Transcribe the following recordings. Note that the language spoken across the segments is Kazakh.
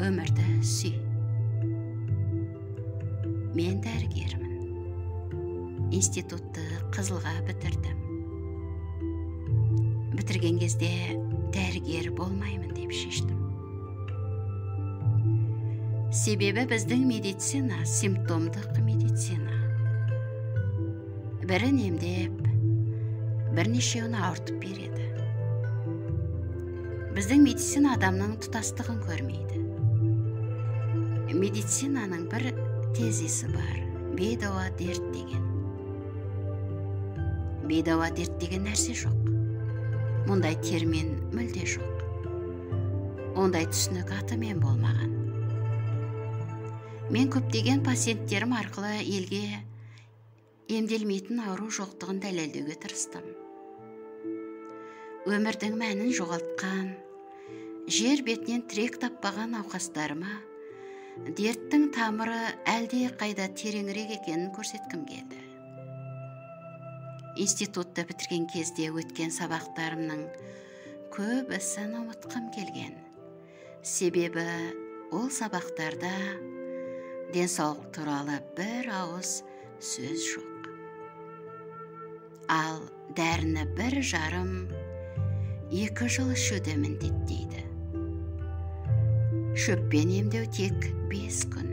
өмірді сүй. Мен дәрігермін. Институтты қызылға бітірдім. Бітірген кезде дәрігер болмаймын деп шештім. Себебі біздің медицина симптомдық медицина. Бірін емдеп, бірнешеуін ауыртып береді. Біздің медицина адамның тұтастығын көрмейді. Медицинаның бір тезисі бар, бейдауа дерт деген. Бейдауа дерт деген нәрсе жоқ. Мұндай термин мүлде жоқ. Ондай түсінік атымен болмаған. Мен көптеген пациенттерім арқылы елге емделмейтін ауру жоқтығын дәлелдеуге тырыстым. Өмірдің мәнін жоғалтқан, жер бетінен тірек таппаған науқастарыма дерттің тамыры әлде қайда тереңірек екенін көрсеткім келді. Институтты бітірген кезде өткен сабақтарымның көбісін ұмытқым келген. Себебі ол сабақтарда денсаулық туралы бір ауыз сөз жоқ. Ал дәріні 1,5-2 жыл ішуді міндеттейді. Шөппен емдеу тек 5 күн.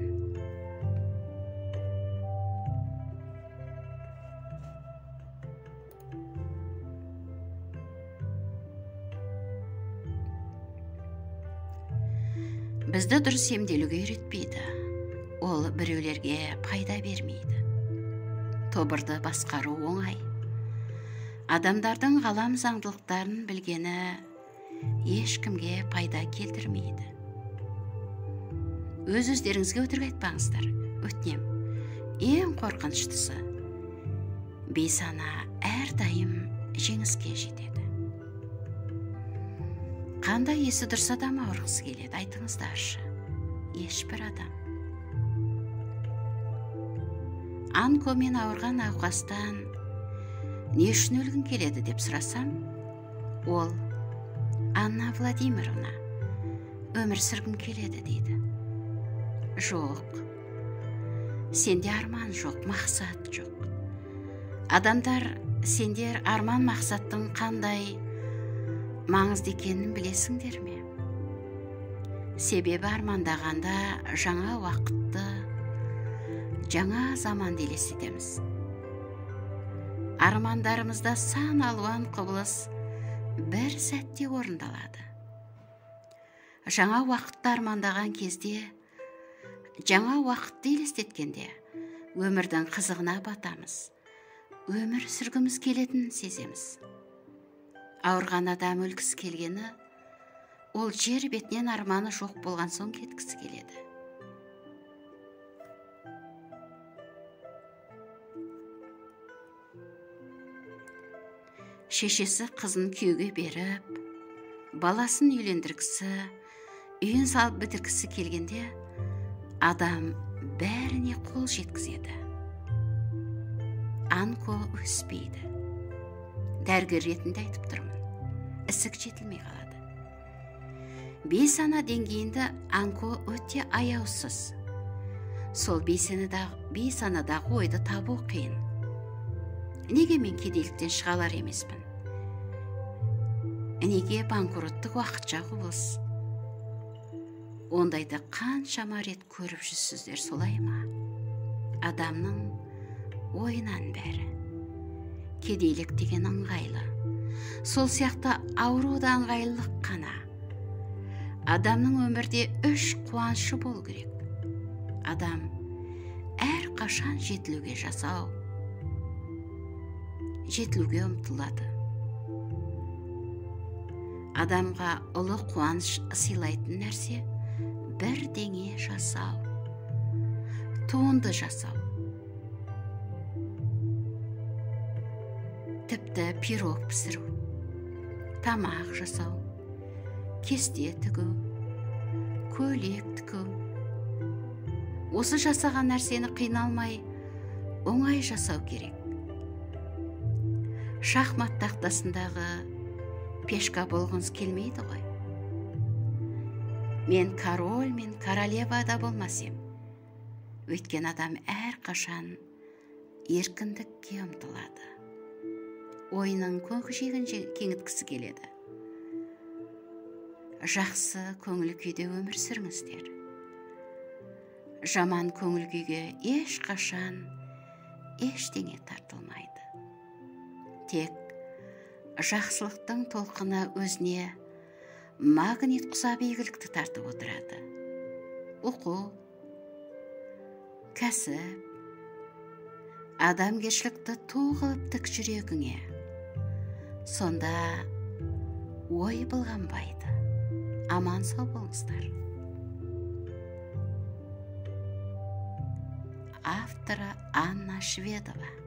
Бізді дұрыс емделуге үйретпейді. Ол біреулерге пайда бермейді. Тобырды басқару оңай. Адамдардың ғалам заңдылықтарын білгені ешкімге пайда келтірмейді. Өз-өздеріңізге өтірік айтпаңыздар. Өтінем. Ең қорқыныштысы, бейсана әрдайым жеңіске жетеді. Қандай есі дұрыс адам ауырғысы келеді, айтыңыздаршы. Ешбір адам. Онкомен ауырған науқастан не үшін өлгің келеді деп сұрасам, ол Анна Владимировна, өмір сүргім келеді дейді. Жоқ, сенде арман жоқ, мақсат жоқ. Адамдар, сендер арман мақсаттың қандай маңызды екенін білесіңдер ме? Себебі армандағанда жаңа уақытты, жаңа заман елестетеміз. Армандарымызда сан алуан құбылыс бір сәтте орындалады. Жаңа уақытты армандаған кезде, жаңа уақытты елестеткенде, өмірдің қызығына батамыз. Өмір сүргіміз келетінін сеземіз. Ауырған адам өлгісі келгені, ол жер бетінен арманы жоқ болған соң кеткісі келеді. Шешесі қызын күйеуге беріп, баласын үйлендіргісі, үйін салып бітіргісі келгенде, адам бәріне қол жеткізеді. Онко өспейді. Дәрігер ретінде айтып тұрмын. Ісік жетілмей қалады. Бейсана деңгейінде онко өте аяусыз. Сол бейсанадағы ойды табу қиын. Неге мен кедейліктен шығалар емеспін? Неге банкроттық уақытша құбылыс? Ондайды қаншама рет көріп жүрсіздер, солай ма? Адамның ойынан бәрі. Кедейлік деген ыңғайлы. Сол сияқты ауру да ыңғайлылық қана. Адамның өмірде 3 қуанышы болу керек. Адам әр қашан жетілуге ұмтылады. Адамға ұлы қуаныш сыйлайтын нәрсе бірдеңе жасау, туынды жасау. Тіпті пирог пісіру, тамақ жасау, кесте тігу, көйлек тігу. Осы жасаған нәрсені қиналмай, оңай жасау керек. Шахмат тақтасындағы пешка болғыңыз келмейді ғой. Мен король мен королевада болмас ем. Өйткені адам әрқашан еркіндікке ұмтылады. Ойының көкжиегін кеңіткісі келеді. Жақсы көңіл күйде өмір сүріңіздер. Жаман көңіл күйге ешқашан ештеңе тартылмайды. Тек жақсылықтың толқыны өзіне магнит құсап игілікті тартып отырады. Оқу, кәсіп, адамгершілікті туғып тік жүрегіңе. Сонда ой былғанбайды. Аман сау болыңыздар. Авторы Анна Шведова.